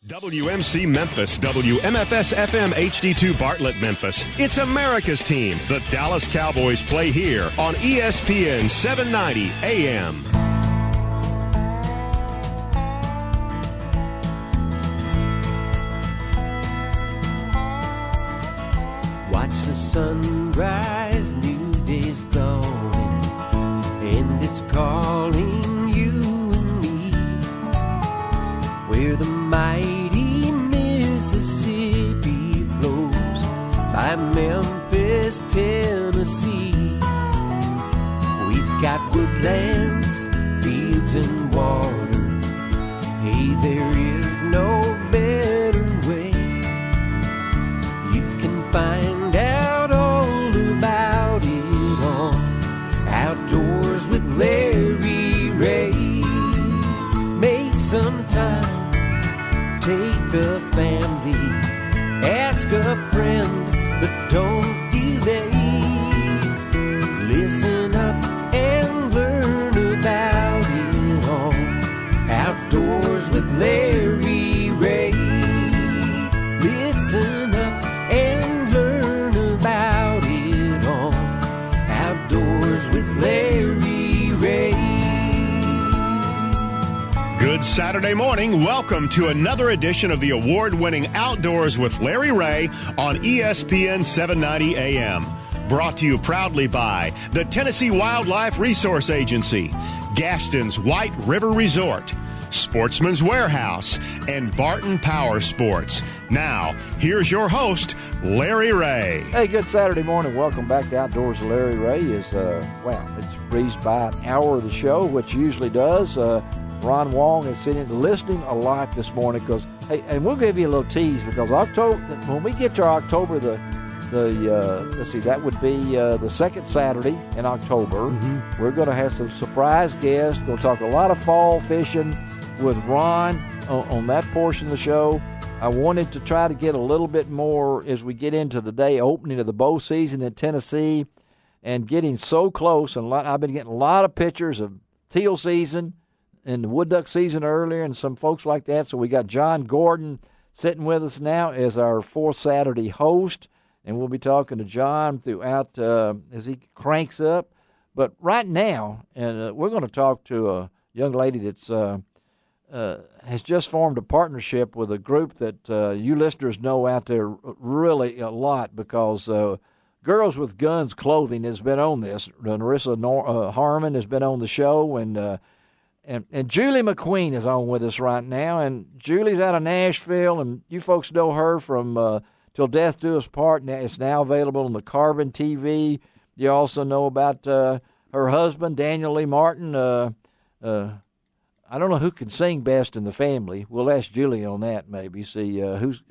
WMC Memphis, WMFS FM HD2 Bartlett Memphis. It's America's team. The Dallas Cowboys play here on ESPN 790 AM. Watch the sunrise, new day's dawning, and it's calling you and me, where the mighty Mississippi flows by Memphis, Tennessee. We've got woodlands, fields, and water. Hey, there is no better way. You can find out all about it on Outdoors with Larry Rea. Make some time. Take the family, ask a friend, but don't delay. Listen up and learn about it all. Outdoors with Larry Rea. Listen up and learn about it all. Outdoors with Larry Rea. Good Saturday morning. Welcome to another edition of the award-winning Outdoors with Larry Rea on ESPN 790 AM. Brought to you proudly by the Tennessee Wildlife Resource Agency, Gaston's White River Resort, Sportsman's Warehouse, and Barton Power Sports. Now, here's your host, Larry Rea. Hey, good Saturday morning. Welcome back to Outdoors with Larry Rea. It's breezed by an hour of the show, which usually does. Ron Wong is sitting listening a lot this morning because, hey, and we'll give you a little tease because October, when we get to October, let's see, that would be the second Saturday in October. Mm-hmm. We're going to have some surprise guests. We'll talk a lot of fall fishing with Ron on that portion of the show. I wanted to try to get a little bit more as we get into the day opening of the bow season in Tennessee and getting so close. And I've been getting a lot of pictures of teal season and the wood duck season earlier and some folks like that. So we got John Gordon sitting with us now as our fourth Saturday host, and we'll be talking to John throughout as he cranks up. But right now, and we're going to talk to a young lady that's has just formed a partnership with a group that you listeners know out there really a lot because Girls with Guns Clothing has been on this. Narissa Harmon has been on the show, and Julie McQueen is on with us right now. And Julie's out of Nashville, and you folks know her from Till Death Do Us Part. It's now available on the Carbon TV. You also know about her husband, Daniel Lee Martin. I don't know who can sing best in the family. We'll ask Julie on that maybe. See who's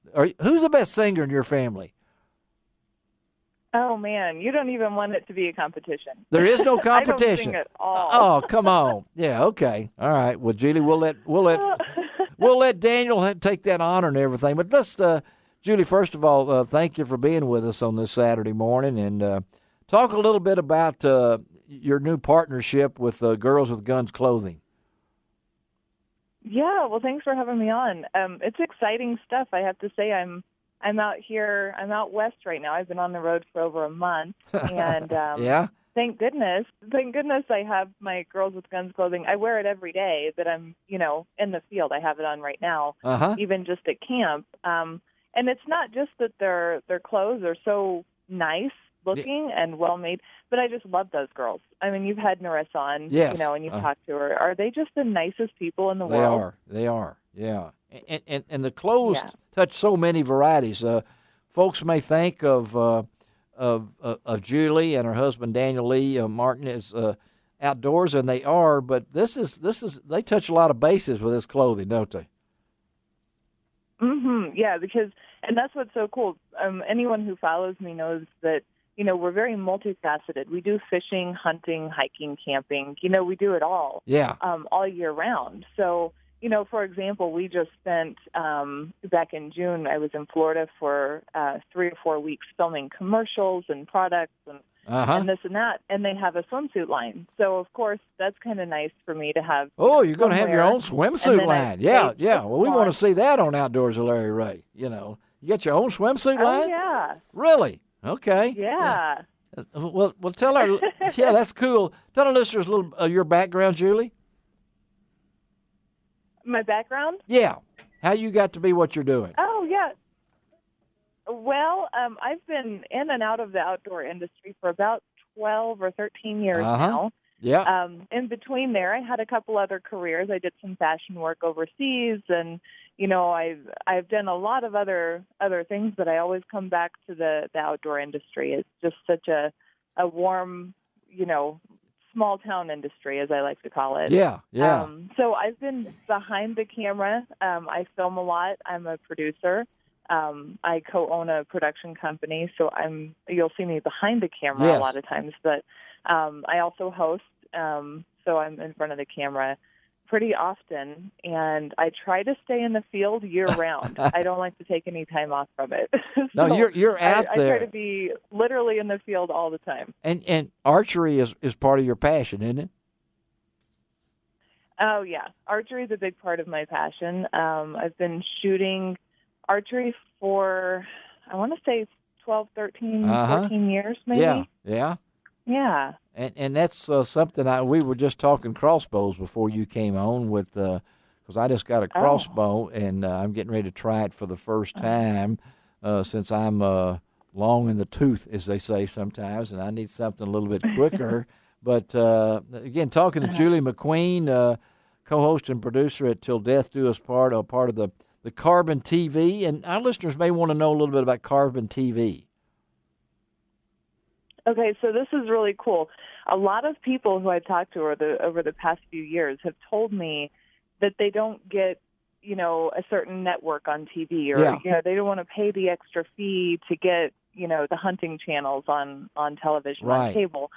the best singer in your family? Oh, man, you don't even want it to be a competition. There is no competition. I don't sing at all. Oh, come on. Yeah, okay. All right. Well, Julie, we'll let Daniel take that honor and everything. But let's, Julie, first of all, thank you for being with us on this Saturday morning, and talk a little bit about your new partnership with Girls with Guns Clothing. Yeah, well, thanks for having me on. It's exciting stuff. I have to say, I'm out here. I'm out west right now. I've been on the road for over a month, and yeah. Thank goodness I have my Girls with Guns clothing. I wear it every day that I'm, in the field. I have it on right now, even just at camp. And it's not just that their clothes are so nice looking and well made, but I just love those girls. I mean, you've had Narissa on, yes. And you've talked to her. Are they just the nicest people in the world? They are, yeah. And the clothes touch so many varieties. Folks may think of Julie and her husband Daniel Lee Martin as outdoors, and they are. But this is they touch a lot of bases with this clothing, don't they? Mm-hmm. Yeah, and that's what's so cool. Anyone who follows me knows that we're very multifaceted. We do fishing, hunting, hiking, camping. We do it all. Yeah. All year round. So. For example, we just spent, back in June, I was in Florida for 3 or 4 weeks filming commercials and products and and this and that, and they have a swimsuit line. So, of course, that's kind of nice for me to have. Oh, you're going to have your own swimsuit line. Yeah. Well, we want to see that on Outdoors with Larry Rea. You got your own swimsuit line? Oh, yeah. Really? Okay. Yeah. Well, tell our yeah, that's cool. Tell our listeners a little your background, Julie. My background? Yeah. How you got to be what you're doing? Oh, yeah. Well, I've been in and out of the outdoor industry for about 12 or 13 years now. Yeah. In between there, I had a couple other careers. I did some fashion work overseas, and I've done a lot of other things, but I always come back to the outdoor industry. It's just such a warm, small town industry, as I like to call it. Yeah. So I've been behind the camera. I film a lot. I'm a producer. I co-own a production company, so you'll see me behind the camera a lot of times, but I also host, so I'm in front of the camera pretty often, and I try to stay in the field year-round. I don't like to take any time off from it. No, you're out there. I try to be literally in the field all the time. And archery is part of your passion, isn't it? Oh, yeah. Archery is a big part of my passion. I've been shooting archery for, I want to say 12, 13, 14 years maybe. Yeah. And that's something we were just talking crossbows before you came on with, because I just got a crossbow and I'm getting ready to try it for the first time since I'm long in the tooth, as they say sometimes, and I need something a little bit quicker. But again, talking to Julie McQueen, co-host and producer at Till Death Do Us Part, part of the Carbon TV, and our listeners may want to know a little bit about Carbon TV. Okay, so this is really cool. A lot of people who I've talked to over the past few years have told me that they don't get, a certain network on TV, or they don't want to pay the extra fee to get, the hunting channels on television, on cable.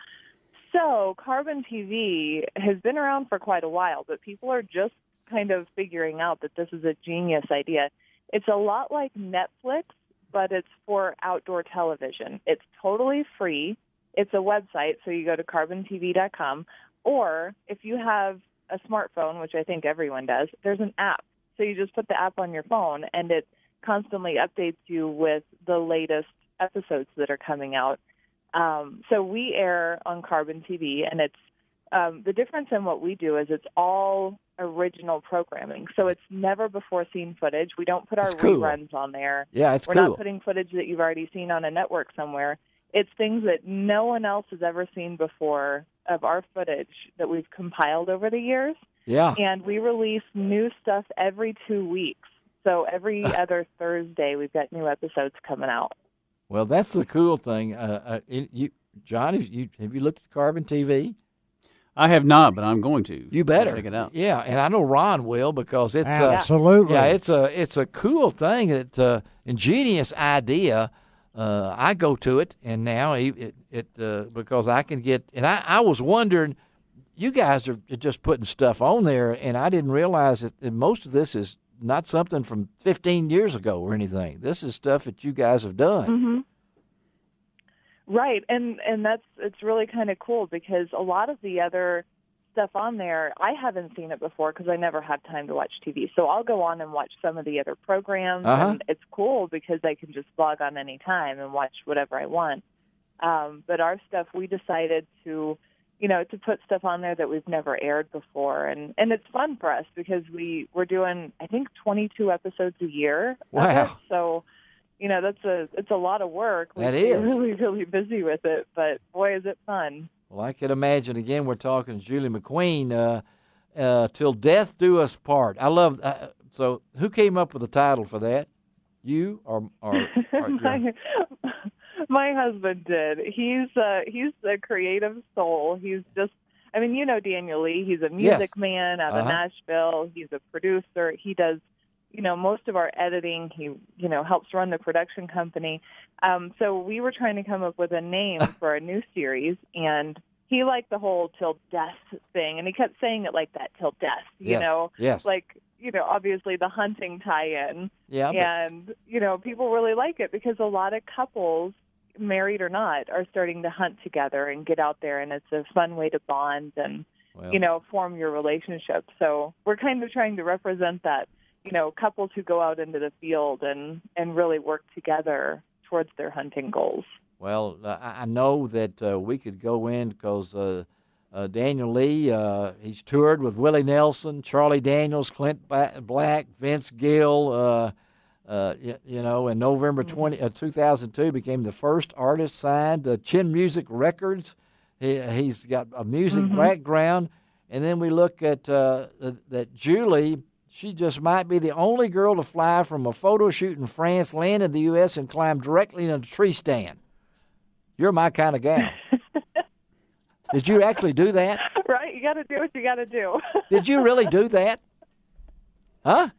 So Carbon TV has been around for quite a while, but people are just kind of figuring out that this is a genius idea. It's a lot like Netflix, but it's for outdoor television. It's totally free. It's a website, so you go to carbontv.com, or if you have a smartphone, which I think everyone does, there's an app. So you just put the app on your phone, and it constantly updates you with the latest episodes that are coming out. So we air on Carbon TV, and it's the difference in what we do is it's all original programming. So it's never before seen footage. We don't put our reruns on there. Yeah, it's We're not putting footage that you've already seen on a network somewhere. It's things that no one else has ever seen before of our footage that we've compiled over the years. Yeah. And we release new stuff every 2 weeks. So every other Thursday, we've got new episodes coming out. Well, that's the cool thing. John, have you looked at Carbon TV? I have not, but I'm going to. You better check it out. Yeah, and I know Ron will, because it's absolutely. It's a cool thing. It's an ingenious idea. I go to it, and now because I can get. And I was wondering, you guys are just putting stuff on there, and I didn't realize that most of this is not something from 15 years ago or anything. This is stuff that you guys have done. Mm-hmm. Right, and it's really kind of cool, because a lot of the other stuff on there, I haven't seen it before because I never have time to watch TV. So I'll go on and watch some of the other programs, and it's cool because I can just log on any time and watch whatever I want. But our stuff, we decided to put stuff on there that we've never aired before, and it's fun for us because we're doing, I think, 22 episodes a year. Wow! So. It's a lot of work. That is. We're really, really busy with it, but boy, is it fun. Well, I can imagine. Again, we're talking to Julie McQueen, Till Death Do Us Part. I love, so who came up with the title for that? You or my husband did. He's a creative soul. He's just, Daniel Lee. He's a music man out of Nashville. He's a producer. He does most of our editing. He, helps run the production company. So we were trying to come up with a name for a new series, and he liked the whole Till Death thing, and he kept saying it like that, Till Death, Yes. like, obviously the hunting tie-in. Yeah. And, people really like it because a lot of couples, married or not, are starting to hunt together and get out there, and it's a fun way to bond and, form your relationship. So we're kind of trying to represent that, couples who go out into the field and really work together towards their hunting goals. Well, I know that we could go in because Daniel Lee, he's toured with Willie Nelson, Charlie Daniels, Clint Black, Vince Gill, in November 2002 became the first artist signed to Chin Music Records. He's got a music background. And then we look at that Julie, she just might be the only girl to fly from a photo shoot in France, land in the U.S., and climb directly in a tree stand. You're my kind of gal. Did you actually do that? Right, you got to do what you got to do. Did you really do that? Huh?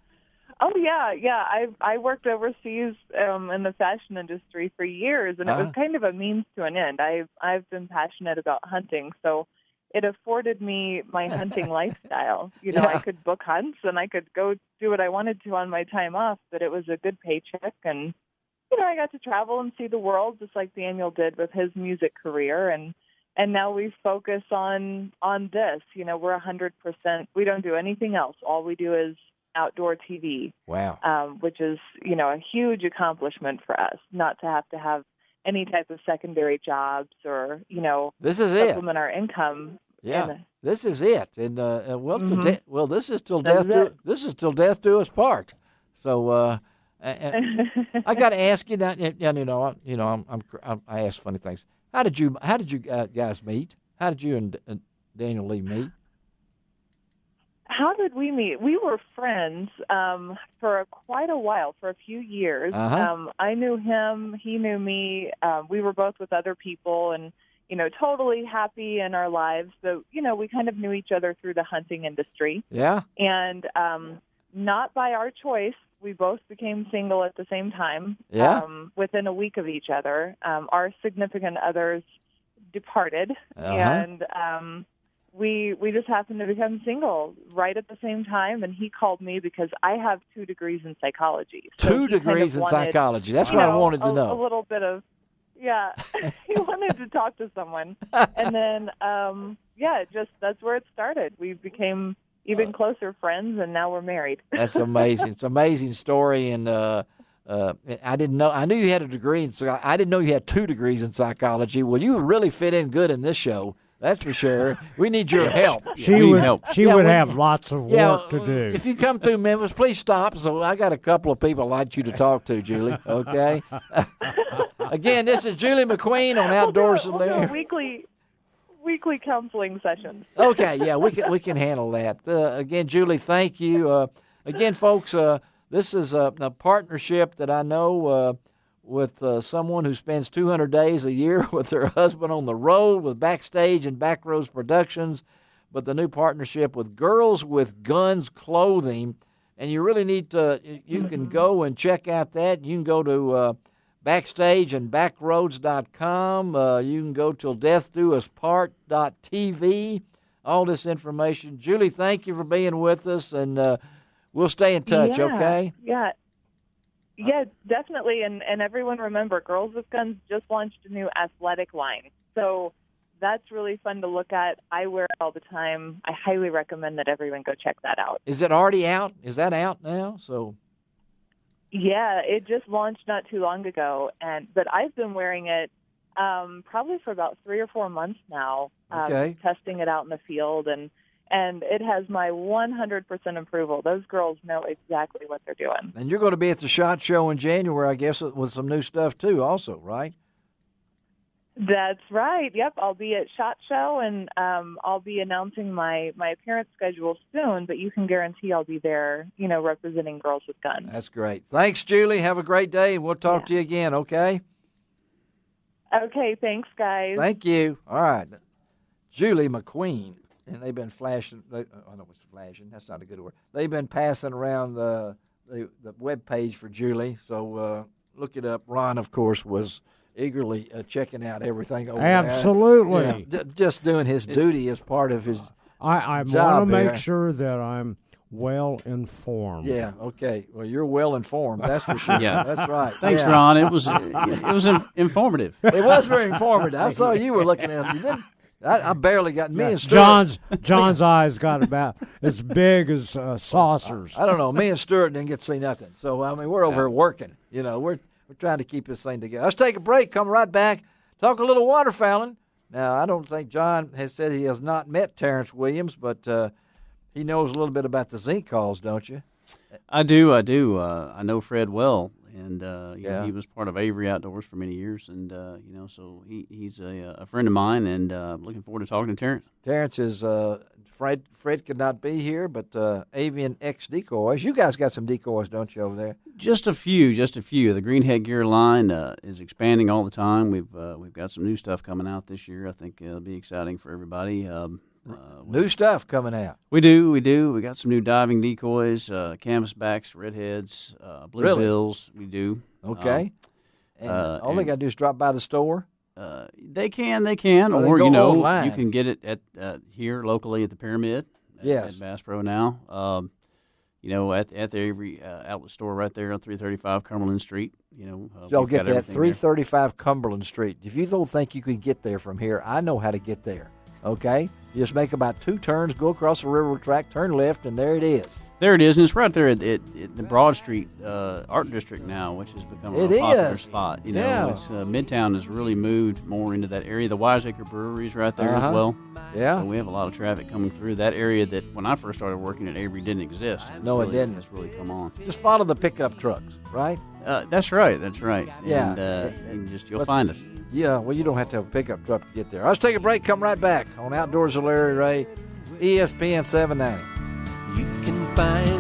Oh yeah. I worked overseas in the fashion industry for years, and it was kind of a means to an end. I've been passionate about hunting, so it afforded me my hunting lifestyle. I could book hunts and I could go do what I wanted to on my time off, but it was a good paycheck, and I got to travel and see the world just like Daniel did with his music career, and now we focus on this. We're 100%. We don't do anything else. All we do is outdoor TV. Wow. Which is, a huge accomplishment for us, not to have any type of secondary jobs or, this is supplement our income. Yeah, this is it. And this is till death do us part. So I got to ask you now. I ask funny things. How did you guys meet? How did you and Daniel Lee meet? How did we meet? We were friends for quite a while, for a few years. I knew him. He knew me. We were both with other people and, totally happy in our lives. So, we kind of knew each other through the hunting industry. Yeah. And not by our choice. We both became single at the same time. Yeah. Within a week of each other. Our significant others departed. And we just happened to become single right at the same time, and he called me because I have 2 degrees in psychology. So 2 degrees in psychology. That's what I wanted to know. A little bit of, he wanted to talk to someone. And then, that's where it started. We became even closer friends, and now we're married. That's amazing. It's an amazing story, and I didn't know. I knew you had a degree in psychology. I didn't know you had 2 degrees in psychology. Well, you really fit in good in this show. That's for sure. We need your help. She would have lots of work to do. If you come through Memphis, please stop. So I got a couple of people I'd like you to talk to, Julie. Okay. Again, this is Julie McQueen on Outdoors with Larry. Weekly counseling sessions. Okay, yeah, we can handle that. Again, Julie, thank you. Again, folks, this is a partnership that I know with someone who spends 200 days a year with their husband on the road with Backstage and Backroads Productions, but the new partnership with Girls with Guns Clothing. And you really need to, you can go and check out that. You can go to backstageandbackroads.com. You can go till deathdouspart.tv. All this information. Julie, thank you for being with us, and we'll stay in touch, okay? Yeah, definitely. And everyone remember, Girls with Guns just launched a new athletic line. So that's really fun to look at. I wear it all the time. I highly recommend that everyone go check that out. Is it already out? Is that out now? Yeah, it just launched not too long ago, but I've been wearing it probably for about 3 or 4 months now, testing it out in the field, and it has my 100% approval. Those girls know exactly what they're doing. And you're going to be at the SHOT Show in January, I guess, with some new stuff too also, right? That's right. Yep, I'll be at SHOT Show, and I'll be announcing my appearance schedule soon, but you can guarantee I'll be there, representing Girls with Guns. That's great. Thanks, Julie. Have a great day, and we'll talk to you again, okay? Okay, thanks, guys. Thank you. All right. Julie McQueen, and they've been flashing. I know it's flashing. That's not a good word. They've been passing around the web page for Julie, so look it up. Ron, of course, was eagerly checking out everything over Absolutely. there. Yeah, just doing his duty as part of his I want to make sure that I'm well informed. Yeah, okay. Well, you're well informed, that's for sure. Yeah. That's right. Thanks, yeah. Ron. It was informative. It was very informative. I saw you were looking at it. You didn't. I barely got me and Stuart. John's eyes got about as big as saucers. I don't know. Me and Stuart didn't get to see nothing. So I mean, we're over here working. You know, we're trying to keep this thing together. Let's take a break. Come right back. Talk a little waterfowling. Now, I don't think John has said he has not met Terrence Williams, but he knows a little bit about the zinc calls, don't you? I do. I know Fred well, and you know, he was part of Avery Outdoors for many years, and you know, so he's a friend of mine, and looking forward to talking to Terrence. Terrence is Fred could not be here, but Avian X decoys. You guys got some decoys, don't you, over there? Just a few. The Greenhead Gear line is expanding all the time. We've got some new stuff coming out this year. I think it'll be exciting for everybody. New stuff coming out. We do. We got some new diving decoys, canvasbacks, redheads, bluebills. We do. Okay. And all they got to do is drop by the store. They can, or you know, online. You can get it at here locally at the Pyramid. At Bass Pro now. You know, at the Avery outlet store right there on 335 Cumberland Street. You know, y'all get that 335 Cumberland Street. If you don't think you can get there from here, I know how to get there. Okay, you just make about 2 turns, go across the railroad track, turn left, and there it is. There it is, and it's right there at the Broad Street Art District now, which has become a popular spot. You know, it's, Midtown has really moved more into that area. The Wiseacre Brewery is right there as well. Yeah. So we have a lot of traffic coming through that area that when I first started working at Avery didn't exist. No, it didn't. It's really come on. Just follow the pickup trucks, right? That's right. Yeah. And you'll find us. Yeah, well, you don't have to have a pickup truck to get there. Let's take a break, come right back on Outdoors with Larry Rea, ESPN 790. You can find